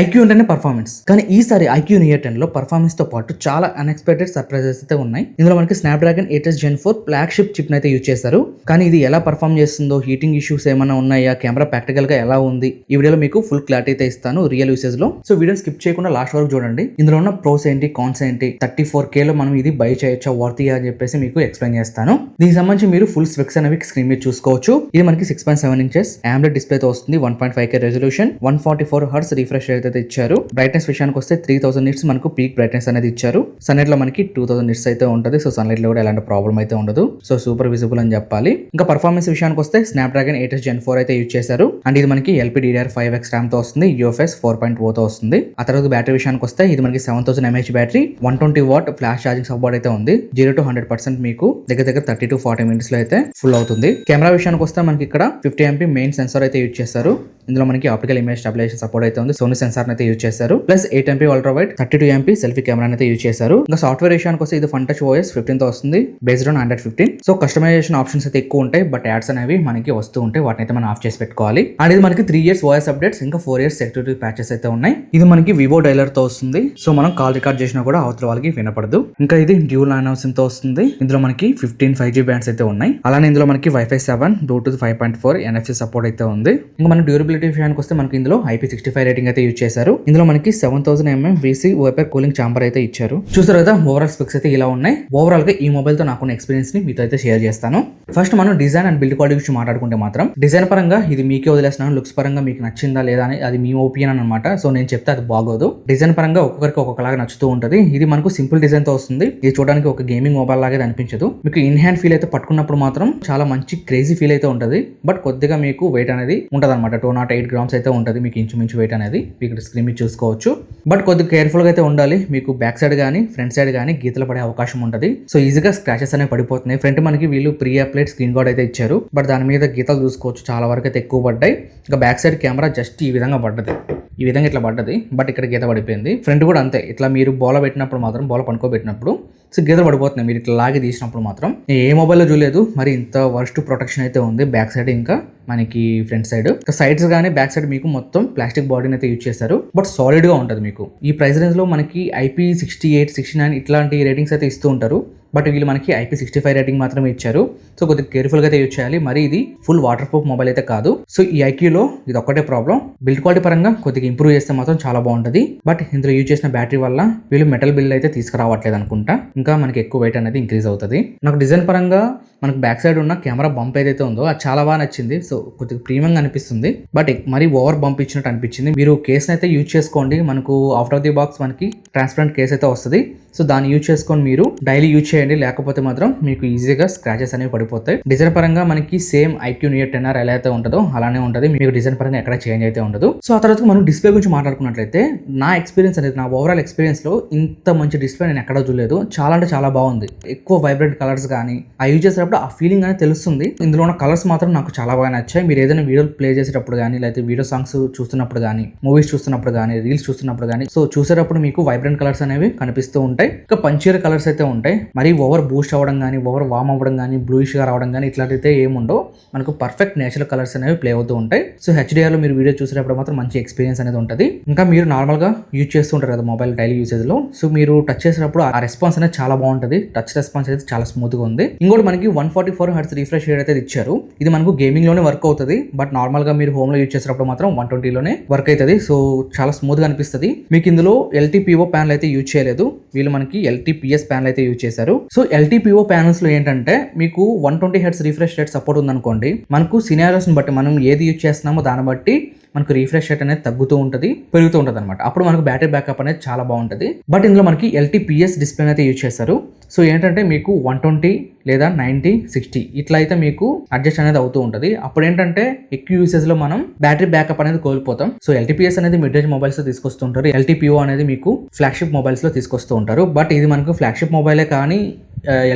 IQ అంటేనే performance, కానీ ఈసారి ఐక్యూ నియర్ 10 లో పర్ఫార్మెన్స్ తో పాటు చాలా అన్ఎక్స్పెక్టెడ్ సర్ప్రైజెస్ అయితే ఉన్నాయి. ఇందులో మనకి Snapdragon 8s Gen 4 flagship chip అయితే యూజ్ చేశారు. కానీ ఇది ఎలా పర్ఫార్మ్ చేస్తుందో, హీటింగ్ ఇష్యూస్ ఏమైనా ఉన్నాయా, కెమెరా ప్రాక్టికల్ గా ఎలా ఉంది, ఈ వీడియోలో మీకు ఫుల్ క్లారిటీ అయితే ఇస్తాను రియల్ యూసేజ్ లో. సో వీడియో స్కిప్ చేయకుండా లాస్ట్ వరకు చూడండి. ఇందులో ఉన్న ప్రోస్ ఏంటి, కాన్స్ ఏంటి, 34K లో మనం ఇది బై చేయొచ్చా, వర్తియా అని చెప్పేసి మీకు ఎక్స్ప్లెయిన్ చేస్తాను. దీనికి సంబంధించి మీరు ఫుల్ స్పెక్స్ అనేవి స్క్రీన్ మీద చూసుకోవచ్చు. ఇది మనకి 6.7 inches AMOLED డిస్ప్లే తో వస్తుంది. 1.5K resolution, 144 Hz refresh rate అయితే ఇచ్చారు. బ్రైట్నెస్ విషయానికి వస్తే 3000 nits మనకు పీక్ బ్రైట్నెస్ అనేది ఇచ్చారు. సన్లైట్ లో మనకి 2000 nits అయితే ఉంటుంది. సో సన్లైట్ లో కూడా ఎలాంటి ప్రాబ్లం అయితే ఉండదు. సో సూపర్ విజిబుల్ అని చెప్పాలి. ఇంకా పర్ఫార్మెన్స్ విషయానికి వస్తే స్నాప్డ్రాగన్ 8s Gen 4 అయితే యూజ్ చేశారు. అండ్ ఇది మనకి LPDDR5X RAM తో వస్తుంది. UFS 4.0 తో వస్తుంది. ఆ తర్వాత బ్యాటరీ విషయానికి వస్తే ఇది మనకి 7000 mAh battery, 120 watt flash charging support అయితే ఉంది. 0 to 100% మీకు దగ్గర 30 to 40 minutes లో అయితే ఫుల్ అవుతుంది. కెమెరా విషయానికి వస్తే మనకి ఇక్కడ 50 MP మెయిన్ సెన్సార్ అయితే యూజ్ చేశారు. ఇందులో మనకి ఆప్టికల్ ఇమేజ్ స్టెబిలైజేషన్ సపోర్ట్ అయితే ఉంది. సోనీ సెన్సార్ అయితే యూజ్ చేశారు. Plus 8 MP ultra wide, 32 MP selfie camera అయితే యూజ్ చేశారు. ఇంకా సాఫ్ట్వేర్ విషయానికి వస్తే ఇది FunTouch OS 15 తో వస్తుంది, based on Android 15. So customization options అయితే ఎక్కువ ఉంటాయి, బట్ యాడ్స్ అనేవి మనకి వస్తూ ఉంటాయి. వాటిని అయితే మనం ఆఫ్ చేసి పెట్టుకోవాలి. అండ్ ఇది మనకి 3 years OS అప్డేట్స్, ఇంకా 4 years సెక్యూరిటీ ప్యాచెస్ అయితే ఉన్నాయి. ఇది మనకి వివో డైలర్ తో వస్తుంది. సో మనం కాల్ రికార్డ్ చేసినా కూడా అవతల వాళ్ళకి వినపడదు. ఇంకా ఇది డ్యూల్ అనౌన్సింగ్ తో వస్తుంది. ఇందులో మనకి 15 5G బ్యాండ్స్ అయితే ఉన్నాయి. అలానే ఇందులో మనకి Wi-Fi 7, Bluetooth 5.4, NFC సపోర్ట్ అయితే ఉంది. ఇంకా మన డ్యూరబిలిటీ విషయానికి వస్తే మనకి ఇందులో IP65 రేటింగ్ అయితే యూజ్ చేశారు. ఇందులో మనకి 7000 mm VC open cooling chamber అయితే ఇచ్చారు. చూసారు కదా, ఓవరాల్ స్పెక్స్ అయితే ఇలా ఉన్నాయి. ఓవరాల్ గా ఈ మొబైల్ తో నాకున్న ఎక్స్పీరియన్స్ ని మీతో అయితే షేర్ చేస్తాను. ఫస్ట్ మనం డిజైన్ అండ్ బిల్డ్ క్వాలిటీ గురించి మాట్లాడుకుంటే మాత్రం డిజైన్ పరంగా ఇది మీకే వదిలేస్తున్నాను. లుక్స్ పరంగా మీకు నచ్చిందా లేదా అని అది మీ ఒపీనియన్ అనమాట. సో నేను చెప్తే అది బాగోదు. డిజైన్ పరంగా ఒక్కొక్కరికి ఒక్కొక్కలాగా నచ్చుతూ ఉంటుంది. ఇది మనకు సింపుల్ డిజైన్ తో వస్తుంది. ఇది చూడడానికి ఒక గేమింగ్ మొబైల్ లాగే అనిపించదు. మీకు ఇన్ హ్యాండ్ ఫీల్ అయితే పట్టుకున్నప్పుడు మాత్రం చాలా మంచి క్రేజీ ఫీల్ అయితే ఉంటుంది. బట్ కొద్దిగా మీకు వెయిట్ అనేది ఉంటుంది అనమాట. 208 grams అయితే ఉంటుంది మీకు ఇంచుమించు వెయిట్ అనేది. మీకు స్క్రీన్ మీద చూసుకోవచ్చు. బట్ కొద్దిగా కేర్ఫుల్ గా అయితే ఉండాలి. మీకు బ్యాక్ సైడ్ కానీ ఫ్రంట్ సైడ్ కానీ గీతలు పడే అవకాశం ఉంటుంది. సో ఈజీగా స్క్రాచెస్ అనేవి పడిపోతున్నాయి. ఫ్రంట్ మనకి వీళ్ళు ప్రీ అప్లైడ్ స్క్రీన్ గార్డ్ అయితే ఇచ్చారు. బట్ దాని మీద గీతలు చూసుకోవచ్చు, చాలా వరకు అయితే ఎక్కువ పడ్డాయి. ఇంకా బ్యాక్ సైడ్ కెమెరా జస్ట్ ఈ విధంగా పడ్డది, ఈ విధంగా ఇట్లా పడ్డది. బట్ ఇక్కడ గీత పడిపోయింది. ఫ్రంట్ కూడా అంతే. ఇట్లా మీరు బోల పెట్టినప్పుడు మాత్రం, బోల పనుకోబెట్టినప్పుడు సో గీతలు పడిపోతున్నాయి. మీరు ఇట్లా లాగి తీసినప్పుడు మాత్రం. ఏ మొబైల్లో చూడలేదు మరి ఇంత వర్స్ట్ ప్రొటెక్షన్ అయితే ఉంది బ్యాక్ సైడ్ ఇంకా మనకి ఫ్రంట్ సైడ్. సైడ్స్ కానీ బ్యాక్ సైడ్ మీకు మొత్తం ప్లాస్టిక్ బాడీని అయితే యూజ్ చేస్తారు. బట్ సాలిడ్ గా ఉంటుంది మీకు. ఈ ప్రైస్ రేంజ్ లో మనకి IP68, 69 ఇట్లాంటి రేటింగ్స్ అయితే ఇస్తూ ఉంటారు. బట్ వీళ్ళు మనకి IP65 రేటింగ్ మాత్రమే ఇచ్చారు. సో కొద్దిగా కేర్ఫుల్ గా అయితే యూజ్ చేయాలి. మరి ఇది ఫుల్ వాటర్ ప్రూఫ్ మొబైల్ అయితే కాదు. సో ఈ ఐక్యూలో ఇది ఒక్కటే ప్రాబ్లం. బిల్డ్ క్వాలిటీ పరంగా కొద్దిగా ఇంప్రూవ్ చేస్తే మాత్రం చాలా బాగుంటుంది. బట్ ఇందులో యూజ్ చేసిన బ్యాటరీ వల్ల వీళ్ళు మెటల్ బిల్డ్ అయితే తీసుకురావట్లేదు అనుకుంటా. ఇంకా మనకి ఎక్కువ వెయిట్ అనేది ఇంక్రీజ్ అవుతుంది. నాకు డిజైన్ పరంగా మనకు బ్యాక్ సైడ్ ఉన్న కెమెరా బంప్ ఏదైతే ఉందో అది చాలా బాగా నచ్చింది. సో కొద్దిగా ప్రీమియంగా అనిపిస్తుంది. బట్ మరి ఓవర్ బంప్ ఇచ్చినట్టు అనిపించింది. మీరు కేస్ అయితే యూజ్ చేసుకోండి. మనకు అవుట్ ఆఫ్ ది బాక్స్ మనకి ట్రాన్స్పరెంట్ కేస్ అయితే వస్తుంది. సో దాన్ని యూజ్ చేసుకొని మీరు డైలీ యూజ్ చేయండి. లేకపోతే మాత్రం మీకు ఈజీగా స్క్రాచెస్ అనేవి పడిపోతాయి. డిజైన్ పరంగా మనకి సేమ్ ఐక్యూ నియర్ 10R ఎలా అయితే ఉంటుందో అలానే ఉంటుంది. మీకు డిజైన్ పరంగా ఎక్కడ చేంజ్ అయితే ఉండదు. సో ఆ తర్వాత మనం డిస్ప్లే గురించి మాట్లాడుకున్నట్లయితే నా ఎక్స్పీరియన్స్ అనేది, నా ఓవరాల్ ఎక్స్పీరియన్స్ లో ఇంత మంచి డిస్ప్లే నేను ఎక్కడ చూడలేదు. చాలా అంటే చాలా బాగుంది. ఎక్కువ వైబ్రెంట్ కలర్స్ కానీ ఆ యూజ్ చేసేటప్పుడు ఆ ఫీలింగ్ అనేది తెలుస్తుంది. ఇందులో ఉన్న కలర్స్ మాత్రం నాకు చాలా బాగా నచ్చాయి. మీరు ఏదైనా వీడియో ప్లే చేసేటప్పుడు కానీ, లేకపోతే వీడియో సాంగ్స్ చూస్తున్నప్పుడు కానీ, మూవీస్ చూస్తున్నప్పుడు కానీ, రీల్స్ చూస్తున్నప్పుడు కానీ, సో చూసేటప్పుడు మీకు వైబ్రెంట్ కలర్స్ అనేవి కనిపిస్తూ ఉంటాయి. ఇంకా పంచీర్ కలర్స్ అయితే ఉంటాయి. మరి ఓవర్ బూస్ట్ అవ్వడం కానీ, ఓవర్ వామ్ అవ్వడం కానీ, బ్లూయిష్ గా రావడం కానీ ఇట్లాంటి అయితే ఏముండవు. మనకు పర్ఫెక్ట్ నేచురల్ కలర్స్ అనేవి ప్లే అవుతూ ఉంటాయి. సో HDR లో మీరు వీడియో చూసేటప్పుడు మాత్రం మంచి ఎక్స్పీరియన్స్ అనేది ఉంటుంది. ఇంకా మీరు నార్మల్ గా యూజ్ చేస్తూ ఉంటారు కదా మొబైల్ డైలీ యూసేజ్ లో. సో మీరు టచ్ చేసినప్పుడు ఆ రెస్పాన్స్ అనేది చాలా బాగుంటుంది. టచ్ రెస్పాన్స్ అయితే చాలా స్మూత్ గా ఉంది. ఇంకోటి మనకి 144 Hz రిఫ్రెష్ రేట్ అయితే ఇచ్చారు. ఇది మనకు గేమింగ్ లోనే వర్క్ అవుతుంది. బట్ నార్మల్ గా మీరు హోమ్ లో యూజ్ చేసేటప్పుడు మాత్రం 120 లోనే వర్క్ అవుతుంది. సో చాలా స్మూత్ గా అనిపిస్తుంది. మీకు ఇందులో LTPO ప్యానల్ అయితే యూజ్ చేయలేదు. వీళ్ళు మనకి LTPS ప్యానల్ అయితే యూజ్ చేశారు. సో LTPO ప్యానల్స్ లో ఏంటంటే మీకు 120 Hz రిఫ్రెష్ రేట్ సపోర్ట్ ఉందనుకోండి, మనకు సినారియోస్ ని బట్టి మనం ఏది యూజ్ చేస్తున్నామో దాన్ని బట్టి మనకు రిఫ్రెష్ రేట్ అనేది తగ్గుతూ ఉంటుంది, పెరుగుతూ ఉంటుంది అనమాట. అప్పుడు మనకు బ్యాటరీ బ్యాకప్ అనేది చాలా బాగుంటుంది. బట్ ఇందులో మనకి LTPS డిస్ప్లే అయితే యూజ్ చేస్తారు. సో ఏంటంటే మీకు 120 లేదా 90, 60 ఇట్లా అయితే మీకు అడ్జస్ట్ అనేది అవుతూ ఉంటుంది. అప్పుడు ఏంటంటే ఎక్కువ యూసేజ్ లో మనం బ్యాటరీ బ్యాకప్ అనేది కోల్పోతాం. సో LTPS అనేది మిడ్ రేంజ్ మొబైల్స్ లో తీసుకొస్తుంటారు. LTPO అనేది మీకు ఫ్లాగ్షిప్ మొబైల్స్ లో తీసుకొస్తూ ఉంటారు. బట్ ఇది మనకు ఫ్లాగ్షిప్ మొబైలే కానీ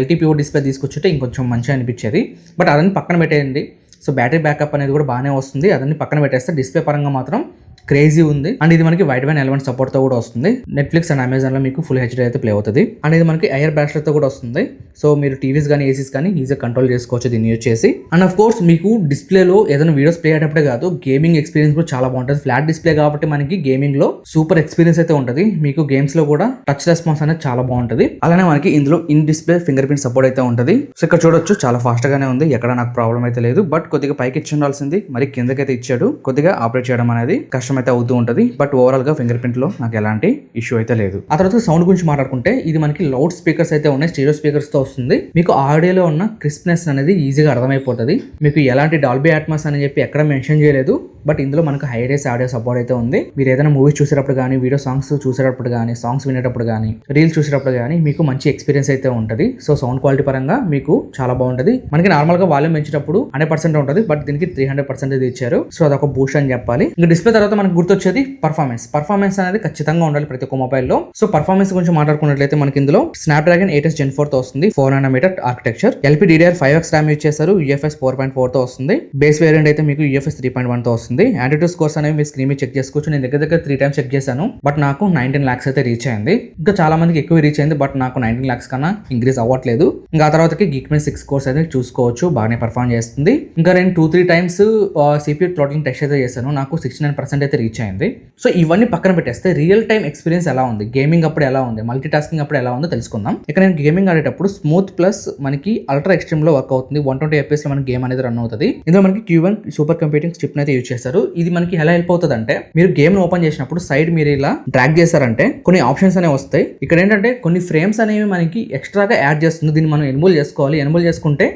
LTPO డిస్ప్లే తీసుకొచ్చుంటే ఇంకొంచెం మంచిగా అనిపించేది. బట్ అదని పక్కన పెట్టేయండి. సో బ్యాటరీ బ్యాకప్ అనేది కూడా బాగానే వస్తుంది. అదన్నీ పక్కన పెట్టేస్తే డిస్ప్లే పరంగా మాత్రం క్రేజీ ఉంది. అండ్ ఇది మనకి వైడ్ వైన్ ఎలిమెంట్ సపోర్ట్ తో కూడా వస్తుంది. నెట్ఫ్లిక్స్ అండ్ అమెజాన్ లో మీకు ఫుల్ హెచ్డీ అయితే ప్లే అవుతుంది. అండ్ ఇది మనకి ఎయిర్ బ్యాస్టర్ తో కూడా వస్తుంది. సో మీరు టీవీస్ కానీ ఏసీస్ కానీ ఈజీగా కంట్రోల్ చేసుకోవచ్చు దీన్ని యూజ్ చేసి. అండ్ ఆఫ్ కోర్స్ మీకు డిస్ప్లేలో ఏదైనా వీడియోస్ ప్లే అయ్యేటప్పుడే కాదు, గేమింగ్ ఎక్స్పీరియన్స్ కూడా చాలా బాగుంటుంది. ఫ్లాట్ డిస్ప్లే కాబట్టి మనకి గేమింగ్ లో సూపర్ ఎక్స్పీరియన్స్ అయితే ఉంటుంది. మీకు గేమ్స్ లో కూడా టచ్ రెస్పాన్స్ అనేది చాలా బాగుంటుంది. అలానే మనకి ఇందులో in display finger print support అయితే ఉంటుంది. సో ఇక్కడ చూడొచ్చు చాలా ఫాస్ట్ గానే ఉంది, ఎక్కడ నాకు ప్రాబ్లం అయితే లేదు. బట్ కొద్దిగా పైకి ఇచ్చి ఉండాల్సింది, మరి కిందకైతే ఇచ్చాడు. కొద్దిగా ఆపరేట్ చేయడం అనేది కష్టం అయితే అవుతూ ఉంటుంది. బట్ ఓవరాల్ గా ఫింగర్ ప్రింట్ లో నాకు ఎలాంటి ఇష్యూ అయితే లేదు. ఆ తర్వాత సౌండ్ గురించి మాట్లాడుకుంటే ఇది మనకి లౌడ్ స్పీకర్స్ అయితే ఉన్నాయి, స్టీరియో స్పీకర్స్ తో వస్తుంది. మీకు ఆడియోలో ఉన్న క్రిస్ప్నెస్ అనేది ఈజీగా అర్థమైపోతుంది. మీకు ఎలాంటి డాల్బీ అట్మాస్ అని చెప్పి ఎక్కడ మెన్షన్ చేయలేదు. బట్ ఇందులో మనకు హై రేస్ ఆడియో సపోర్ట్ అయితే ఉంది. మీరు ఏదైనా మూవీస్ చూసేటప్పుడు కానీ, వీడియో సాంగ్స్ చూసేటప్పుడు కానీ, సాంగ్స్ వినేటప్పుడు కానీ, రీల్స్ చూసేటప్పుడు కానీ మీకు మంచి ఎక్స్పీరియన్స్ అయితే ఉంటుంది. సో సౌండ్ క్వాలిటీ పరంగా మీకు చాలా బాగుంటుంది. మనకి నార్మల్ గా వాల్యూమ్ పెంచేటప్పుడు 100% ఉంటుంది, బట్ దీనికి 300% ఇచ్చారు. సో అదొక బూస్ట్ అని చెప్పాలి. ఇంకా డిస్ప్లే తర్వాత మనకు గుర్తొచ్చేది పర్ఫార్మెన్స్ అనేది ఖచ్చితంగా ఉండాలి ప్రతి ఒక్క మొబైల్లో. సో పర్ఫార్మెన్స్ గురించి మాట్లాడుకున్నట్లయితే మనకి ఇందులో స్నాప్డ్రాగన్ 8s Gen 4 తో వస్తుంది. 4nm architecture, LPDDR5X RAM use చేశారు. UFS 4.4 తో వస్తుంది. బేస్ వేరియంట్ అయితే మీకు UFS 3.1 తో వస్తుంది. యాంటిట్యూడ్ స్కోర్స్ అనేవి మీరు స్క్రీన్ మీద చెక్ చేసుకోవచ్చు. నేను దగ్గర 3 times చెక్ చేశాను, బట్ నాకు 19 lakhs అయితే రీచ్ అయింది. ఇంకా చాలా మందికి ఎక్కువ రీచ్ అయింది, బట్ నాకు 19 lakhs కన్నా ఇంక్రీజ్ అవ్వట్లేదు. ఇంకా ఆ తర్వాతకి Geekbench 6 కోర్స్ అయితే చూసుకోవచ్చు, బాగానే పర్ఫార్మ్ చేస్తుంది. ఇంకా నేను 2-3 times CPU థ్రాట్లింగ్ టెస్ట్ అయితే చేశాను, నాకు 69% అయితే రీచ్ అయింది. సో ఇవన్నీ పక్కన పెట్టేస్తే రియల్ టైమ్ ఎక్స్పీరియన్స్ ఎలా ఉంది, గేమింగ్ అప్పుడు ఎలా ఉంది, మల్టీ టాస్కింగ్ అప్పుడు ఎలా ఉందో తెలుసుకుందాం. ఇక్కడ నేను గేమింగ్ ఆడేటప్పుడు స్మూత్ ప్లస్ మనకి అల్ట్రా ఎక్స్ట్రీమ్ లో వర్క్ అవుతుంది. 120 FPS లో మనకి గేమ్ అనేది రన్ అవుతుంది. ఇందులో మనకి Q1 సూపర్ కంప్యూటింగ్ చిప్ అయితే యూజ్ చేశారు. ఇది మనకి ఎలా హెల్ప్ అవుతుంది అంటే, మీరు గేమ్ ఓపెన్ చేసినప్పుడు సైడ్ మీరు ఇలా డ్రాగ్ చేశారంటే కొన్ని ఆప్షన్స్ అనేవి వస్తాయి. ఇక్కడ ఏంటంటే కొన్ని ఫ్రేమ్స్ అనేవి మనకి ఎక్స్ట్రాగా యాడ్ చేస్తుంది. దీన్ని మనం ఎనేబుల్ చేసుకోవాలి. ఎనేబుల్ చేసుకుంటే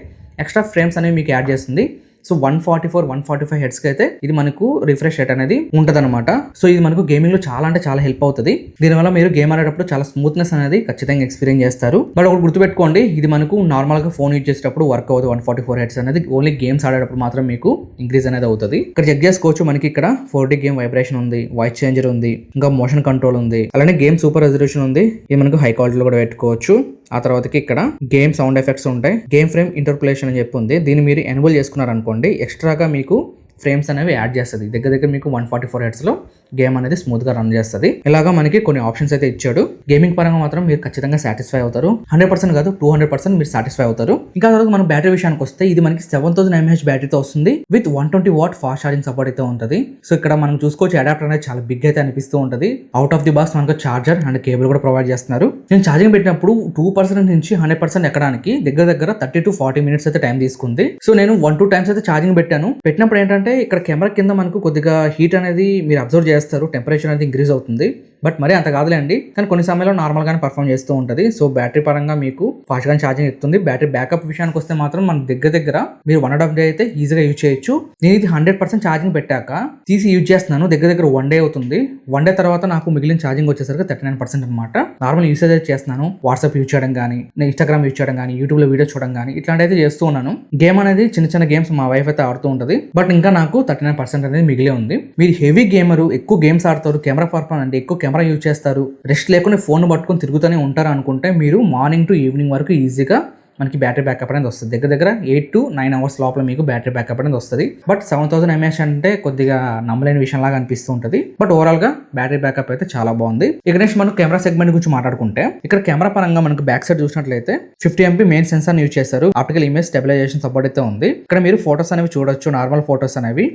ఎక్స్ట్రా ఫ్రేమ్స్ అనేవి మీకు యాడ్ చేస్తుంది. సో 144-145 హెడ్స్ కి అయితే ఇది మనకు రిఫ్రెష్ రేట్ అనేది ఉంటది అనమాట. సో ఇది మనకు గేమింగ్ లో చాలా అంటే చాలా హెల్ప్ అవుతుంది. దీనివల్ల మీరు గేమ్ ఆడేటప్పుడు చాలా స్మూత్నెస్ అనేది ఖచ్చితంగా ఎక్స్పీరియన్స్ చేస్తారు. బట్ ఒకటి గుర్తుపెట్టుకోండి, ఇది మనకు నార్మల్ గా ఫోన్ యూజ్ చేసేటప్పుడు వర్క్ అవుతుంది. 144 హెడ్స్ అనేది ఓన్లీ గేమ్స్ ఆడేటప్పుడు మాత్రం మీకు ఇంక్రీజ్ అనేది అవుతుంది. ఇక్కడ చెక్ చేసుకోవచ్చు, మనకి ఇక్కడ 4D గేమ్ వైబ్రేషన్ ఉంది, వాయిస్ చేంజర్ ఉంది, ఇంకా మోషన్ కంట్రోల్ ఉంది, అలానే గేమ్ సూపర్ రెజల్యూషన్ ఉంది. ఇది మనకు హై క్వాలిటీలో కూడా పెట్టుకోవచ్చు. ఆ తర్వాతకి ఇక్కడ గేమ్ సౌండ్ ఎఫెక్ట్స్ ఉంటాయి. గేమ్ ఫ్రేమ్ ఇంటర్పోలేషన్ అని చెప్పి ఉంది. దీన్ని మీరు ఎనేబుల్ చేసుకున్నారనుకోండి, ఎక్స్ట్రాగా మీకు ఫ్రేమ్స్ అనేవి యాడ్ చేస్తుంది. దగ్గర మీకు 144 హెడ్స్ లో గేమ్ అనేది స్మూత్ గా రన్ చేస్తుంది. ఇలాగా మనకి కొన్ని ఆప్షన్స్ అయితే ఇచ్చాడు. గేమింగ్ పరంగా మాత్రం మీరు ఖచ్చితంగా సాటిస్ఫై అవుతారు. 100% కాదు, 200% మీరు సాటిస్ఫై అవుతారు. ఇంకా తర్వాత మనం బ్యాటరీ విషయానికి వస్తే ఇది మనకి 7000 mAh బ్యాటరీతో వస్తుంది. With 120 watt fast charging support అయితే ఉంటుంది. సో ఇక్కడ మనం చూసుకోవచ్చు, అడాప్టర్ అనేది చాలా బిగ్ అయితే అనిపిస్తూ ఉంటుంది. అవుట్ ఆఫ్ ది బాక్స్ మనకు చార్జర్ అండ్ కేబుల్ కూడా ప్రొవైడ్ చేస్తున్నారు. నేను ఛార్జింగ్ పెట్టినప్పుడు 2% నుంచి 100% ఎక్కడానికి దగ్గర 30 to 40 minutes అయితే టైం తీసుకుంది. సో నేను 1-2 times అయితే ఛార్జింగ్ పెట్టినప్పుడు ఏంటంటే ఇక్కడ కెమెరా కింద మనకు కొద్దిగా హీట్ అనేది మీరు అబ్జర్వ్ చేస్తారు, టెంపరేచర్ అనేది ఇంక్రీజ్ అవుతుంది. బట్ మరి అంత కాదులేండి, కానీ కొన్ని సమయంలో నార్మల్ గానే పర్ఫామ్ చేస్తూ ఉంటుంది. సో బ్యాటరీ పరంగా మీకు ఫాస్ట్ గా ఛార్జింగ్ ఇస్తుంది. బ్యాటరీ బ్యాకప్ విషయానికి వస్తే మాత్రం మన దగ్గర మీరు 1.5 day అయితే ఈజీగా యూజ్ చేయొచ్చు. నేను ఇది 100% ఛార్జింగ్ పెట్టాక తీసి యూజ్ చేస్తున్నాను. దగ్గర 1 day అవుతుంది. 1 day తర్వాత నాకు మిగిలిన ఛార్జింగ్ వచ్చేసరికి 39% అనమాట. నార్మల్ యూసేజ్ అయితే చేస్తున్నాను. వాట్సాప్ యూజ్ చేయడం కానీ, ఇన్స్టాగ్రామ్ యూజ్ చేయడం కానీ, యూట్యూబ్ లో వీడియోస్ చూడడం కానీ ఇట్లాంటి అయితే చేస్తూ ఉన్నాను. గేమ్ అనేది చిన్న గేమ్స్ మా వైఫ్ అయితే ఆడుతూ ఉంటుంది. బట్ ఇంకా నాకు 39% అనేది మిగిలే ఉంది. మీరు హెవీ గేమరు, ఎక్కువ గేమ్స్ ఆడతారు, కెమెరా పర్ఫార్మెన్స్ అంటే ఎక్కువ కెమెరా యూజ్ చేస్తారు, రెస్ట్ లేకుండా ఫోన్ పట్టుకొని తిరుగుతూనే ఉంటారు అనుకుంటే మీరు మార్నింగ్ టు ఈవినింగ్ వరకు ఈజీగా మనకి బ్యాటరీ బ్యాకప్ అనేది వస్తుంది. దగ్గర 8 to 9 hours లోపల మీకు బ్యాటరీ బ్యాకప్ అనేది వస్తుంది. బట్ 7000 mAh అంటే కొద్దిగా నమ్మలేని విషయం లాగా అనిపిస్తూ ఉంటుంది. బట్ ఓవరాల్ గా బ్యాటరీ బ్యాకప్ అయితే చాలా బాగుంది. ఇక నెక్స్ట్ మనం కెమెరా సెగ్మెంట్ గురించి మాట్లాడుకుంటే, ఇక్కడ కెమెరా పరంగా మనకు బ్యాక్ సైడ్ చూసినట్లయితే 50 MP మెయిన్ సెన్సార్ యూజ్ చేశారు. ఆప్టికల్ ఇమేజ్ స్టెబిలైజేషన్ సపోర్ట్ అయితే ఉంది. ఇక్కడ మీరు ఫోటోస్ అనేవి చూడొచ్చు, నార్మల్ ఫోటోస్ అనేవి.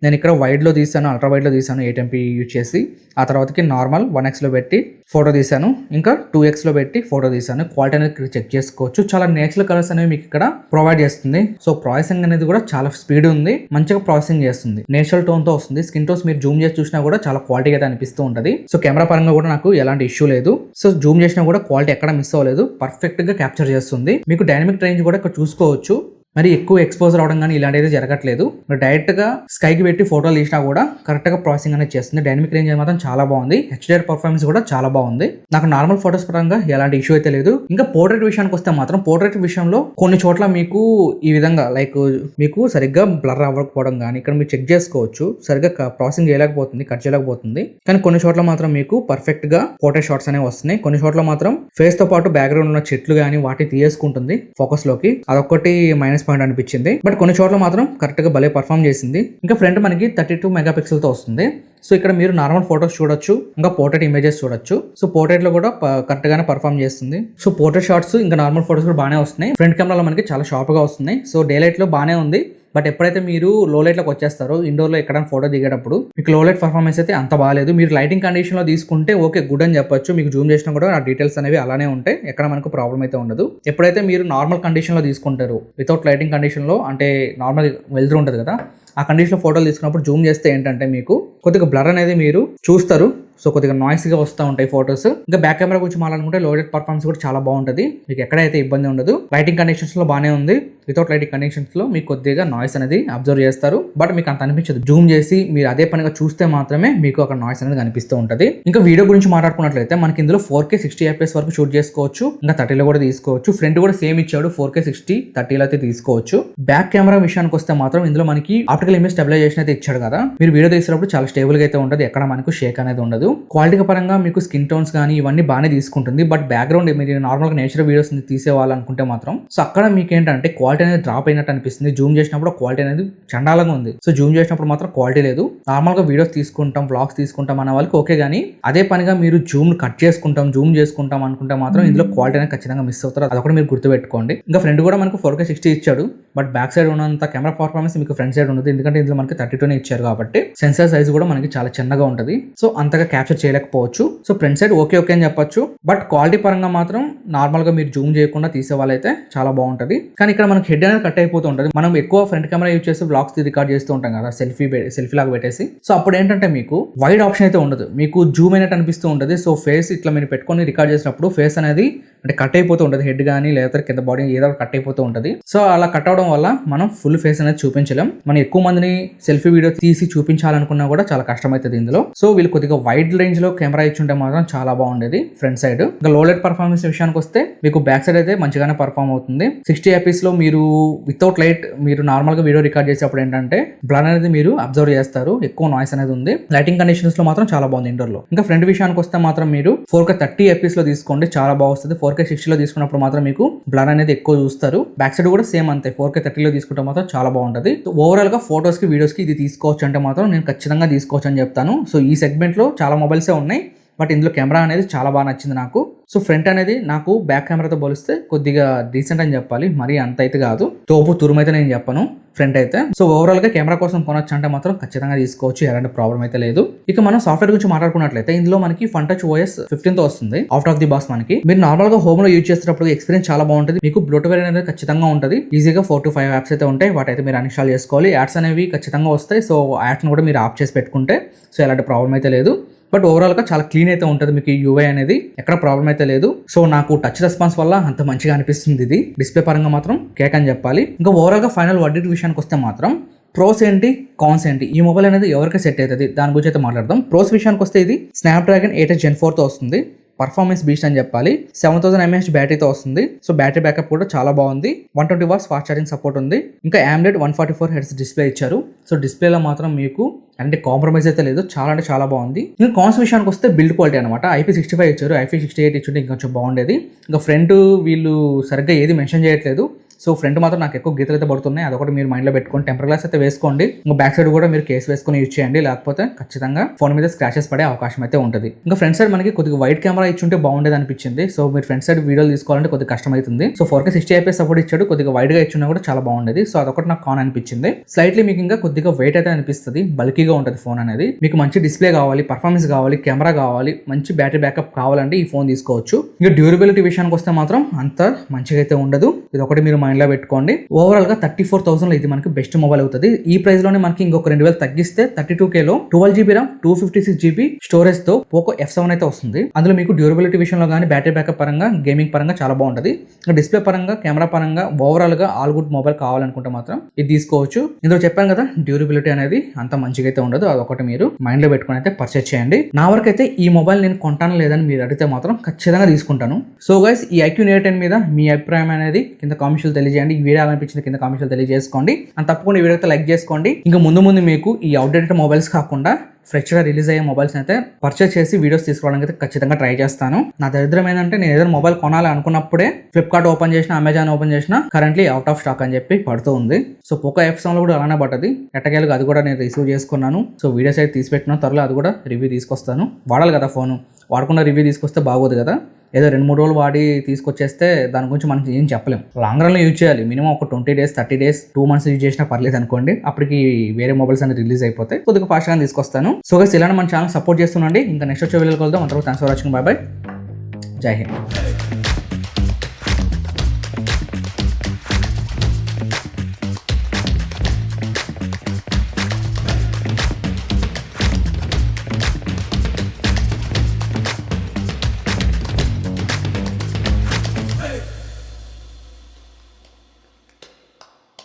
నేను ఇక్కడ వైడ్లో తీసాను, అల్ట్రా వైడ్లో తీసాను 8 MP యూజ్ చేసి. ఆ తర్వాతకి నార్మల్ 1x పెట్టి ఫోటో తీసాను, ఇంకా 2x పెట్టి ఫోటో తీసాను. క్వాలిటీ అనేది చెక్ చేసుకోవచ్చు. చాలా నేచురల్ కలర్స్ అనేవి మీకు ఇక్కడ ప్రొవైడ్ చేస్తుంది. సో ప్రాసెసింగ్ అనేది కూడా చాలా స్పీడ్ ఉంది, మంచిగా ప్రాసెసింగ్ చేస్తుంది. నేచురల్ టోన్ తో వస్తుంది. స్కిన్ టోన్స్ మీరు జూమ్ చేసి చూసినా కూడా చాలా క్వాలిటీ అయితే అనిపిస్తూ ఉంటుంది. సో కెమెరా పరంగా కూడా నాకు ఎలాంటి ఇష్యూ లేదు. సో జూమ్ చేసినా కూడా క్వాలిటీ ఎక్కడ మిస్ అవ్వలేదు, పర్ఫెక్ట్ గా క్యాప్చర్ చేస్తుంది. మీకు డైనమిక్ రేంజ్ కూడా ఇక్కడ చూసుకోవచ్చు. మరి ఎక్కువ ఎక్స్పోజర్ అవడం కానీ ఇలాంటిది జరగట్లేదు. మీరు డైరెక్ట్ గా స్కైకి పెట్టి ఫోటోలు తీసినా కూడా కరెక్ట్ గా ప్రాసెసింగ్ అనేది చేస్తుంది. డైనమిక్ రేంజ్ మాత్రం చాలా బాగుంది. HDR పర్ఫార్మెన్స్ కూడా చాలా బాగుంది. నాకు నార్మల్ ఫోటోస్ పరంగా ఎలాంటి ఇష్యూ అయితే లేదు. ఇంకా పోర్ట్రేట్ విషయానికి వస్తే మాత్రం పోర్ట్రేట్ విషయంలో కొన్ని చోట్ల మీకు ఈ విధంగా మీకు సరిగ్గా బ్లర్ అవ్వకపోవడం కానీ ఇక్కడ మీరు చెక్ చేసుకోవచ్చు. సరిగ్గా ప్రాసెసింగ్ చేయలేకపోతుంది, కట్ చేయలేకపోతుంది. కానీ కొన్ని చోట్ల మాత్రం మీకు పర్ఫెక్ట్ గా పోర్ట్రేట్ షాట్స్ అనేవి వస్తున్నాయి. కొన్ని చోట్ల మాత్రం ఫేస్ తో పాటు బ్యాక్గ్రౌండ్ ఉన్న చెట్లు కానీ వాటిని తీసేసుకుంటుంది ఫోకస్ లోకి. అదొక్కటి మైనస్ పాయింట్ అనిపించింది. బట్ కొన్ని చోట్ల మాత్రం కరెక్ట్ గా భలే పర్ఫామ్ చేసింది. ఇంకా ఫ్రంట్ మనకి 32 మెగాపిక్సెల్ తో వస్తుంది. సో ఇక్కడ మీరు నార్మల్ ఫోటోస్ చూడొచ్చు, ఇంకా పోర్ట్రేట్ ఇమేజెస్ చూడొచ్చు. సో పోర్ట్రేట్ లో కూడా కరెక్ట్ గానే పర్ఫామ్ చేస్తుంది. సో పోర్ట్రేట్ షాట్స్ ఇంకా నార్మల్ ఫోటోస్ కూడా బాగానే వస్తున్నాయి. ఫ్రంట్ కెమెరాలో మనకి చాలా షార్ప్ గా వస్తున్నాయి. సో డే లైట్ లో బాగానే ఉంది. బట్ ఎప్పుడైతే మీరు లో లైట్ లోకి వచ్చేస్తారో ఇండోర్ లో ఎక్కడైనా ఫోటో దిగేటప్పుడు మీకు లో లైట్ పర్ఫార్మెన్స్ అయితే అంత బాగాలేదు. మీరు లైటింగ్ కండిషన్ లో తీసుకుంటే ఓకే గుడ్ అని చెప్పొచ్చు. మీకు జూమ్ చేసినా కూడా ఆ డీటెయిల్స్ అనేవి అలానే ఉంటాయి, ఎక్కడ మనకు ప్రాబ్లం అయితే ఉండదు. ఎప్పుడైతే మీరు నార్మల్ కండిషన్ లో తీసుకుంటారు, వితౌట్ లైటింగ్ కండిషన్ లో, అంటే నార్మల్ వెళ్తూ ఉంటుంది కదా, ఆ కండిషన్ లో ఫోటోలు తీసుకున్నప్పుడు జూమ్ చేస్తే ఏంటంటే మీకు కొద్దిగా బ్లర్ అనేది మీరు చూస్తారు. సో కొద్దిగా నాయిస్గా వస్తూ ఉంటాయి ఫోటోస్. ఇంకా బ్యాక్ కెమెరా గురించి మాట్లాడుకుంటే లోడెడ్ పర్ఫార్మెన్స్ కూడా చాలా బాగుంటుంది. మీకు ఎక్కడైతే ఇబ్బంది ఉండదు. లైటింగ్ కండిషన్స్ లో బాగానే ఉంది. వితౌట్ లైటింగ్ కండిషన్స్ లో మీకు కొద్దిగా నాయిస్ అనేది అబ్జర్వ్ చేస్తారు. బట్ మీకు అంత అనిపించదు. జూమ్ చేసి మీరు అదే పనిగా చూస్తే మాత్రమే మీకు అక్కడ నాయిస్ అనేది కనిపిస్తూ ఉంటుంది. ఇంకా వీడియో గురించి మాట్లాడుకున్నట్లయితే మనకి ఇందులో 4K 60 FPS వరకు షూట్ చేసుకోవచ్చు. ఇంకా 30లో కూడా తీసుకోవచ్చు. ఫ్రంట్ కూడా సేమ్ ఇచ్చాడు, 4K 60 30లో అయితే తీసుకోవచ్చు. బ్యాక్ కెమెరా విషయానికి వస్తే మాత్రం ఇందులో మనకి ఆప్టికల్ ఇమేజ్ స్టెబిలైజేషన్ అయితే ఇచ్చాడు కదా, మీరు వీడియో తీసినప్పుడు చాలా స్టేబుల్ గా అయితే ఉంటుంది. ఎక్కడ మనకు షేక్ అనేది ఉండదు. క్వాలిటీ పరంగా మీకు స్కిన్ టోన్స్ కానీ ఇవన్నీ బాగానే తీసుకుంటుంది. బట్ బ్యాక్గ్రౌండ్ మీరు నార్మల్ గా నేచర్ వీడియోస్ తీసేవాలనుకుంటే మాత్రం సో అక్కడ మీకు ఏంటంటే క్వాలిటీ అనేది డ్రాప్ అయినట్టు అనిపిస్తుంది. జూమ్ చేసినప్పుడు క్వాలిటీ అనేది చండాలంగా ఉంది. సో జూమ్ చేసినప్పుడు మాత్రం క్వాలిటీ లేదు. నార్మల్ గా వీడియోస్ తీసుకుంటాం, వ్లాగ్స్ తీసుకుంటాం అన్న వాళ్ళకి ఓకే, కానీ అదే పనిగా మీరు జూమ్ కట్ చేసుకుంటాం, జూమ్ చేసుకుంటాం అనుకుంటే మాత్రం ఇందులో క్వాలిటీ అనేది ఖచ్చితంగా మిస్ అవుతారు. అదొకటి మీరు గుర్తుపెట్టుకోండి. ఇంకా ఫ్రంట్ కూడా మనకు 4K 60 ఇచ్చాడు. బట్ బ్యాక్ సైడ్ ఉన్నంత కెమెరా పర్ఫార్మెన్స్ మీకు ఫ్రంట్ సైడ్ ఉండదు. ఎందుకంటే ఇందులో మనకి 32 ఇచ్చారు కాబట్టి సెన్సార్ సైజ్ కూడా మనకి చాలా చిన్నగా ఉంటుంది. సో అంతగా క్యాప్చర్ చేయలేకపోవచ్చు. సో ఫ్రంట్ సైడ్ ఓకే అని చెప్పొచ్చు. బట్ క్వాలిటీ పరంగా మాత్రం నార్మల్ గా మీరు జూమ్ చేయకుండా తీసే వాళ్ళైతే చాలా బాగుంటది. కానీ ఇక్కడ మనకి హెడ్ అనేది కట్ అయిపోతూ ఉంటుంది. మనం ఎక్కువ ఫ్రంట్ కెమెరా యూజ్ చేసి వ్లాగ్స్ రికార్డ్ చేస్తూ ఉంటాం కదా, సెల్ఫీ లాగా పెట్టేసి. సో అప్పుడు ఏంటంటే మీకు వైడ్ ఆప్షన్ అయితే ఉండదు, మీకు జూమ్ అయినట్టు అనిపిస్తూ ఉంటుంది. సో ఫేస్ ఇట్లా మీరు పెట్టుకొని రికార్డ్ చేసినప్పుడు ఫేస్ అనేది అంటే కట్ అయిపోతూ ఉంటుంది. హెడ్ కానీ లేదా కింద బాడీ ఏదో కట్ అయిపోతూ ఉంటుంది. సో అలా కట్ అవడం వల్ల మనం ఫుల్ ఫేస్ అనేది చూపించలేం. మనం ఎక్కువ మందిని సెల్ఫీ వీడియో తీసి చూపించాలనుకున్నా కూడా చాలా కష్టం అవుతుంది ఇందులో. సో వీళ్ళు కొద్దిగా వైడ్ రేంజ్ లో కెమెరా ఇచ్చుంటే మాత్రం చాలా బాగుండేది ఫ్రంట్ సైడ్. ఇంకా లో లైట్ పర్ఫార్మెన్స్ విషయానికి వస్తే మీకు బ్యాక్ సైడ్ అయితే మంచిగానే పర్ఫార్మ్ అవుతుంది. 60 FPS లో మీరు వితౌట్ లైట్ మీరు నార్మల్ గా వీడియో రికార్డ్ చేసేప్పుడు ఏంటంటే బ్లర్ అనేది మీరు అబ్జర్వ్ చేస్తారు, ఎక్కువ నాయిస్ అనేది ఉంది. లైటింగ్ కండిషన్స్ లో మాత్రం చాలా బాగుంది ఇండోర్ లో. ఇంకా ఫ్రంట్ విషయానికి వస్తే మాత్రం మీరు 4K 30 FPS లో తీసుకోండి, చాలా బాగుంది. 4K 60 లో తీసుకున్నప్పుడు మాత్రం మీకు బ్లర్ అనేది ఎక్కువ చూస్తారు. బ్యాక్ సైడ్ కూడా సేమ్ అంతే, 4K 30 లో తీసుకుంటే మాత్రం చాలా బాగుంటది. ఓవరాల్ గా ఫోటోస్ కి వీడియోస్ కి ఇది తీసుకోవచ్చు అంటే మాత్రం నేను ఖచ్చితంగా తీసుకోవచ్చు అని చెప్తాను. సో ఈ సెగ్మెంట్ లో చాలా మొబైల్సే ఉన్నాయి. బట్ ఇందులో కెమెరా అనేది చాలా బాగా నచ్చింది నాకు. సో ఫ్రంట్ అనేది నాకు బ్యాక్ కెమెరాతో పోలిస్తే కొద్దిగా డీసెంట్ అని చెప్పాలి, మరి అంత అయితే కాదు. తోపు తురుమైతే నేను చెప్పను ఫ్రంట్ అయితే. సో ఓవరాల్ గా కెమెరా కోసం కొనొచ్చు అంటే మాత్రం ఖచ్చితంగా తీసుకోవచ్చు, ఎలాంటి ప్రాబ్లం అయితే లేదు. ఇక మనం సాఫ్ట్వేర్ గురించి మాట్లాడుకున్నట్లయితే ఇందులో మనకి FunTouch OS 15 తో వస్తుంది అవుట్ ఆఫ్ ది బాక్స్. మనకి మీరు నార్మల్ గా హోమ్ లో యూజ్ చేసేటప్పుడు ఎక్స్పీరియన్స్ చాలా బాగుంటుంది. మీకు బ్లూటూత్ అనేది ఖచ్చితంగా ఉంటుంది. ఈజీగా 4 to 5 యాప్స్ అయితే ఉంటాయి, వాటైతే మీరు అన్ఇన్స్టాల్ చేసుకోవాలి. యాడ్స్ అనేవి ఖచ్చితంగా వస్తాయి. సో యాడ్స్ కూడా మీరు ఆఫ్ చేసి పెట్టుకుంటే సో ఎలాంటి ప్రాబ్లం అయితే లేదు. బట్ ఓవరాల్ గా చాలా క్లీన్ అయితే ఉంటుంది. మీకు యూఐ అనేది ఎక్కడ ప్రాబ్లం అయితే లేదు. సో నాకు టచ్ రెస్పాన్స్ వల్ల అంత మంచిగా అనిపిస్తుంది. ఇది డిస్ప్లే పరంగా మాత్రం కేక్ అని చెప్పాలి. ఇంకా ఓవరాల్ గా ఫైనల్ వర్డిక్ట్ విషయానికి వస్తే మాత్రం ప్రోస్ ఏంటి, కాన్స్ ఏంటి, ఈ మొబైల్ అనేది ఎవరికి సెట్ అవుతుంది దాని గురించి అయితే మాట్లాడదాం. ప్రోస్ విషయానికి వస్తే ఇది స్నాప్డ్రాగన్ 8 Gen 4 తో వస్తుంది. పర్ఫార్మెన్స్ బీస్ట్ అని చెప్పాలి. 7000 mAh బ్యాటరీతో వస్తుంది. సో బ్యాటరీ బ్యాకప్ కూడా చాలా బాగుంది. 120 watts ఫాస్ట్ ఛార్జింగ్ సపోర్ట్ ఉంది. ఇంకా AMOLED 144 Hz డిస్ప్లే ఇచ్చారు. సో డిస్ప్లేలో మాత్రం మీకు అంటే కాంప్రమైజ్ అయితే లేదు, చాలా అంటే చాలా బాగుంది. ఇంకా కాన్స్ విషయానికి వస్తే బిల్డ్ క్వాలిటీ అనమాట. IP65 ఇచ్చారు, IP68 ఇచ్చుంటే ఇంకొంచెం బాగుండేది. ఇంకా ఫ్రంట్ వీళ్ళు సరిగ్గా ఏది మెన్షన్ చేయట్లేదు. సో ఫ్రంట్ మాత్రం నాకు ఎక్కువ గీతలు అయితే పడుతున్నాయి, అదొకటి మీరు మైండ్లో పెట్టుకోండి. టెంపర్ గ్లాస్ అయితే వేసుకోండి. ఇంకా బ్యాక్ సైడ్ కూడా మీరు కేసు వేసుకొని యూజ్ చేయండి, లేకపోతే ఖచ్చితంగా ఫోన్ మీద స్క్రాచెస్ పడే అవకాశం అయితే ఉంటుంది. ఇంకా ఫ్రంట్ సైడ్ మనకి కొద్దిగా వైడ్ కెమెరా ఇచ్చుంటే బాగుండేది అనిపించింది. సో మీరు ఫ్రంట్ సైడ్ వీడియోలు తీసుకోవాలంటే కొద్దిగా కష్టం అవుతుంది. సో 4K 60 FPS సపోర్ట్ ఇచ్చాడు, కొద్దిగా వైడ్ గా ఇచ్చున్నా కూడా చాలా బాగుండేది. సో అదొకటి నాకు కాన్ అనిపించింది. స్లైట్లీ మీకు ఇంకా కొద్దిగా వెయిట్ అయితే అనిపిస్తుంది, బల్కీగా ఉంటుంది ఫోన్ అనేది. మీకు మంచి డిస్ప్లే కావాలి, పర్ఫార్మెన్స్ కావాలి, కెమెరా కావాలి, మంచి బ్యాటరీ బ్యాకప్ కావాలంటే ఈ ఫోన్ తీసుకోవచ్చు. ఇంకా డ్యూరబిలిటీ విషయానికి వస్తే మాత్రం అంత మంచిగా అయితే ఉండదు, ఇది ఒకటి మీరు మైండ్ లో పెట్టుకోండి. ఓవరాల్ గా 34,000 లో ఇది మనకి బెస్ట్ మొబైల్ అవుతుంది. ఈ ప్రైస్ లోనే మనకి ఇంకొక 2,000 తగ్గిస్తే 32K లో 12GB RAM 256GB స్టోరేజ్ తో పోకో F7 అయితే వస్తుంది. అందులో మీకు డ్యూరబిలిటీ విషయంలో కానీ బ్యాటరీ బ్యాకప్ పరంగా గేమింగ్ పరంగా చాలా బాగుంటది. డిస్ప్లే పరంగా కెమెరా పరంగా ఓవరాల్ గా ఆల్ గుడ్ మొబైల్ కావాలనుకుంటే మాత్రం ఇది తీసుకోవచ్చు. ఇందులో చెప్పాను కదా డ్యూరబిలిటీ అనేది అంత మంచిగా అయితే ఉండదు, అదొకటి మీరు మైండ్ లో పెట్టుకుని అయితే పర్చేస్ చేయండి. నా వరకు అయితే ఈ మొబైల్ నేను కొంటాను లేదని మీరు అడిగితే మాత్రం ఖచ్చితంగా తీసుకుంటాను. సో గైస్ ఈ iQOO 10 మీద మీ అభిప్రాయం అనేది కింద కామెంట్స్ తెలియజేయండి. ఈ వీడియో అనిపించిన కింద కామెంట్స్ తెలియజేసుకోండి. అండ్ తప్పకుండా ఈ వీడియో అయితే లైక్ చేసుకోండి. ఇంకా ముందు మీకు ఈ అవుట్డేటెడ్ మొబైల్స్ కాకుండా ఫ్రెష్గా రిలీజ్ అయ్యే మొబైల్స్ అయితే పర్చేస్ చేసి వీడియోస్ తీసుకోవడానికి అయితే ఖచ్చితంగా ట్రై చేస్తాను. నా దరిద్రం ఏంటంటే నేను ఏదైనా మొబైల్ కొనాలి అనుకున్నప్పుడే ఫ్లిప్కార్ట్ ఓపెన్ చేసిన, అమెజాన్ ఓపెన్ చేసిన కరెంట్లీ అవుట్ ఆఫ్ స్టాక్ అని చెప్పి పడుతూ ఉంది. సో పోకో F7 లో కూడా అలానే పడ్డది. ఎట్టకేలకు అది కూడా నేను రిసీవ్ చేసుకున్నాను. సో వీడియోస్ అయితే తీసి పెట్టిన త్వరలో అది కూడా రివ్యూ తీసుకొస్తాను. వాడాలి కదా ఫోను, వాడకుండా రివ్యూ తీసుకొస్తే బాగోదు కదా. ఏదో 2-3 రోజులు వాడి తీసుకొచ్చేస్తే దాని గురించి మనం ఏం చెప్పలేం. లాంగ్ రన్లో యూజ్ చేయాలి. మినిమం ఒక 20 days 30 days 2 months యూజ్ చేసినా పర్లేదు అనుకోండి. అప్పటికి వేరే మొబైల్స్ అనేది రిలీజ్ అయిపోతాయి. కొద్దిగా ఫాస్ట్గా తీసుకొస్తాను. సో గైస్ ఇలానే మన ఛానల్ సపోర్ట్ చేస్తుండండి. ఇంకా నెక్స్ట్ వచ్చే వీడియోకి వెళ్దాం. అంతవరకు thanks for watching. By by. జై హింద్.